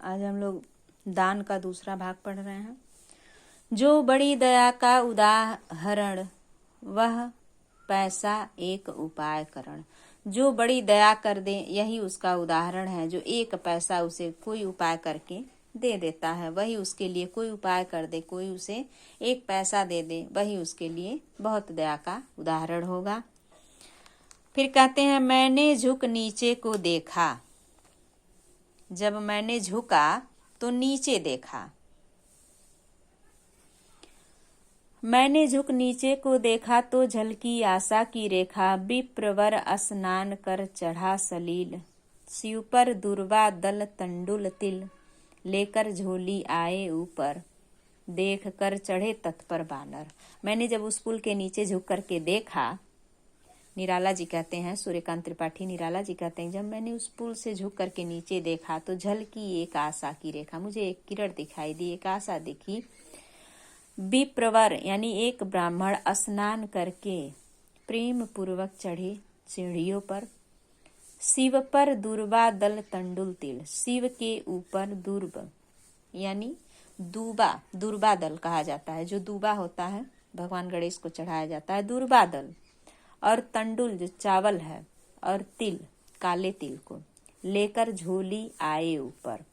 आज हम लोग दान का दूसरा भाग पढ़ रहे हैं। जो बड़ी दया का उदाहरण, वह पैसा एक उपाय करण। जो बड़ी दया कर दे यही उसका उदाहरण है। जो एक पैसा उसे कोई उपाय करके दे देता है, वही उसके लिए कोई उपाय कर दे, कोई उसे एक पैसा दे दे, वही उसके लिए बहुत दया का उदाहरण होगा। फिर कहते हैं, मैंने झुक नीचे को देखा। जब मैंने झुका तो नीचे देखा। मैंने झुक नीचे को देखा तो झलकी आशा की रेखा। विप्रवर स्नान कर चढ़ा सलील, शिव पर दुर्वा दल तंडुल तिल। लेकर झोली आए ऊपर, देख कर चढ़े तत्पर बानर। मैंने जब उस पुल के नीचे झुक करके देखा, निराला जी कहते हैं, सूर्यकांत त्रिपाठी निराला जी कहते हैं, जब मैंने उस पुल से झुक करके नीचे देखा तो झलकी एक आशा की रेखा। मुझे एक किरण दिखाई दी, एक आशा दिखी। विप्रवर यानी एक ब्राह्मण स्नान करके प्रेम पूर्वक चढ़े सीढ़ियों पर। शिव पर दुर्वा दल तंडुल तिल। शिव के ऊपर दुर्ब यानी दूबा, दुर्बा दल कहा जाता है। जो दूबा होता है भगवान गणेश को चढ़ाया जाता है, दुर्बा दल। और तंडुल जो चावल है, और तिल काले तिल को लेकर झोली आए ऊपर।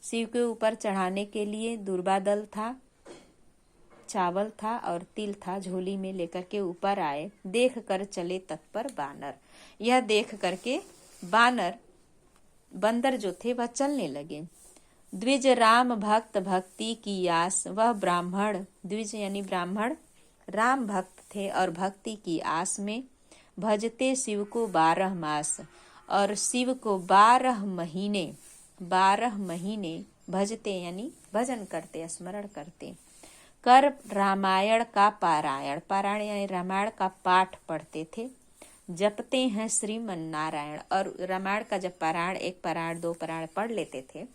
शिव के ऊपर चढ़ाने के लिए दुर्बा दल था, चावल था और तिल था, झोली में लेकर के ऊपर आए। देख कर चले तत्पर बानर। यह देख करके बंदर जो थे वह चलने लगे। द्विज राम भक्त भक्ति की आस। वह ब्राह्मण, द्विज यानी ब्राह्मण, राम भक्त थे और भक्ति की आस में भजते शिव को 12 मास। और शिव को 12 महीने भजते यानी भजन करते, स्मरण करते। कर रामायण का पारायण, पारायण यानी रामायण का पाठ पढ़ते थे। जपते हैं श्रीमन नारायण। और रामायण का जब पारायण, एक पारायण 2 पारायण पढ़ लेते थे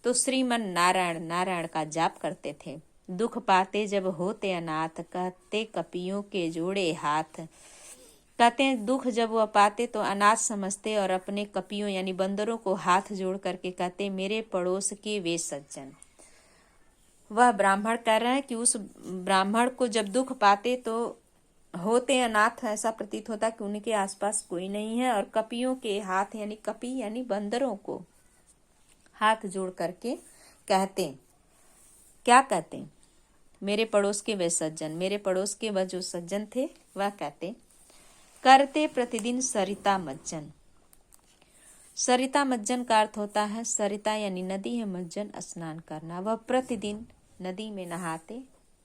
तो श्रीमन नारायण, नारायण का जाप करते थे। दुख पाते जब होते अनाथ, कहते कपियों के जोड़े हाथ। कहते हैं दुख जब वह पाते तो अनाथ समझते और अपने कपियों यानी बंदरों को हाथ जोड़ करके कहते, मेरे पड़ोस के वे सज्जन। वह ब्राह्मण कह रहे हैं कि उस ब्राह्मण को जब दुख पाते तो होते अनाथ, ऐसा प्रतीत होता कि उनके आसपास कोई नहीं है। और कपियों के हाथ यानी कपि यानी बंदरों को हाथ जोड़ करके कहते, क्या कहते, मेरे पड़ोस के वे सज्जन। मेरे पड़ोस के वह जो सज्जन थे वह कहते, करते प्रतिदिन सरिता मज्जन। सरिता मज्जन का अर्थ होता है, सरिता यानी नदी है, मज्जन स्नान करना। वह प्रतिदिन नदी में नहाते,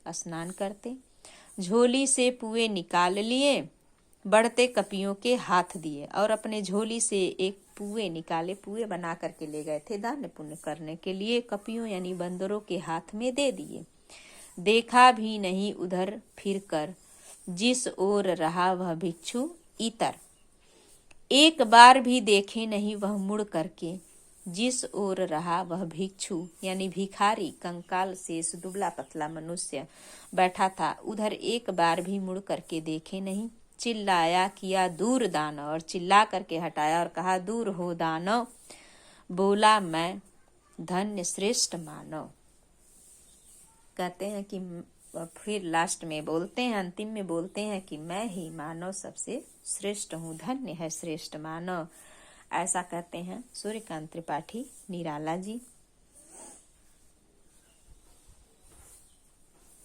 स्नान करते। झोली से पुए निकाल लिए, बढ़ते कपियों के हाथ दिए। और अपने झोली से एक पुए निकाले, पुए बना करके ले गए थे दान पुण्य करने के लिए। कपियों यानी बंदरों के हाथ में दे दिए। देखा भी नहीं उधर फिर कर, जिस ओर रहा वह भिक्षु इतर। एक बार भी देखे नहीं वह मुड़ करके, जिस ओर रहा वह भिक्षु यानी भिखारी, कंकाल शेष दुबला पतला मनुष्य बैठा था, उधर एक बार भी मुड़ करके देखे नहीं। चिल्लाया किया दूर दानव, और चिल्ला करके हटाया और कहा, दूर हो दानव। बोला मैं धन्य श्रेष्ठ मानव। कहते हैं कि फिर लास्ट में बोलते हैं, अंतिम में बोलते हैं कि मैं ही मानव सबसे श्रेष्ठ हूँ, धन्य है श्रेष्ठ मानव। ऐसा कहते हैं सूर्यकांत त्रिपाठी निराला जी।